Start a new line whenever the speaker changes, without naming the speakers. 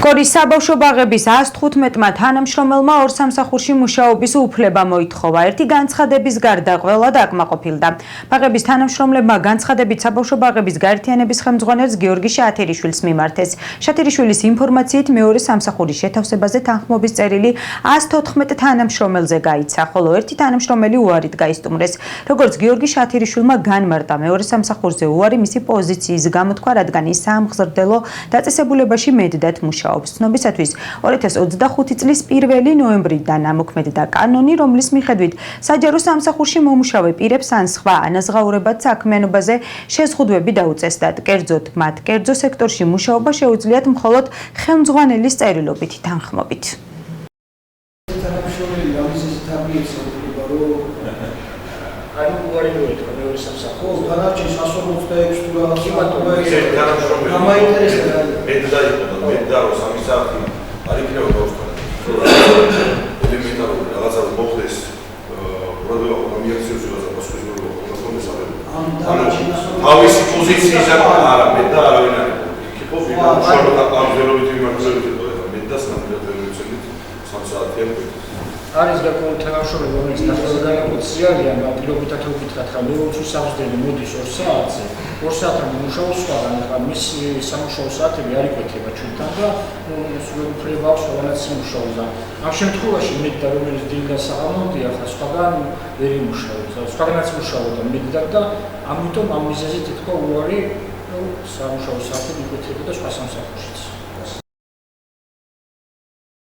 გორის საბავშვო ბაღების 115-მა თანამშრომელმა ორ სამსახურში მუშაობის უფლება მოითხოვა. ერთი განცხადების გარდა ყველა დაკმაყოფილდა. ბაღების თანამშრომლებმა განცხადებით საბავშვო ბაღების გაერთიანების ხელმძღვანელს გიორგი შათერიშვილს მიმართეს. შათერიშვილის ინფორმაციით მეორე სამსახურის შეთავსებაზე თანხმობის წერილი 114 თანამშრომელზე გაიცა, ხოლო ერთი თანამშრომელი უარით გაისტუმრეს. როგორც გიორგი შათერიშვილმა განმარტა, მეორე სამსახურზე უარი მისი პოზიციის გამოთქვა, რადგან ის სამგზრდელო დაწესებულებაში მედდად მუშაობს. ცნობისათვის 2025 წლის 1 ნოემბრიდან ამოქმედდა კანონი, რომლის მიხედვით საჯარო სამსახურში მომუშავე პირებს ან სხვა ანაზღაურებად საქმიანობაზე შეზღუდვები დაუწესდათ. კერძოდ, მათ კერძო სექტორში მუშაობა შეუძლიათ მხოლოდ ხელმძღვანელის წერილობითი თანხმობით.
თავისი პოზიციის არა მე და არავინ არ იქ შორდა ამჟამად იმართებებით მე და სამგზელოებით 3 საათიან
არის გაკეთებული თანამშრომლები, რომელიც ნახევარგანაკუთრებიან, პირობითად ვკითხათ, ხა მეოცე სამგზელი მოდის 2 საათზე. 2 საათამდე მუშაობს სხვაგან, ხა მისი სამუშაო საათები არ იკვეთება ჩვენთან და სულ უფლება აქვს ყველანაც იმუშაოს და ამ შემთხვევაში მედდა რომელიც დილიდან საღამომდეა, ხა სხვაგან ვერ იმუშაობს. სხვაგანაც მუშაობდა მედდად და ამიტომ ამ მიზეზით ეთქვა უარი სამუშაო საათები იკვეთება და სხვა სამსახურშიც.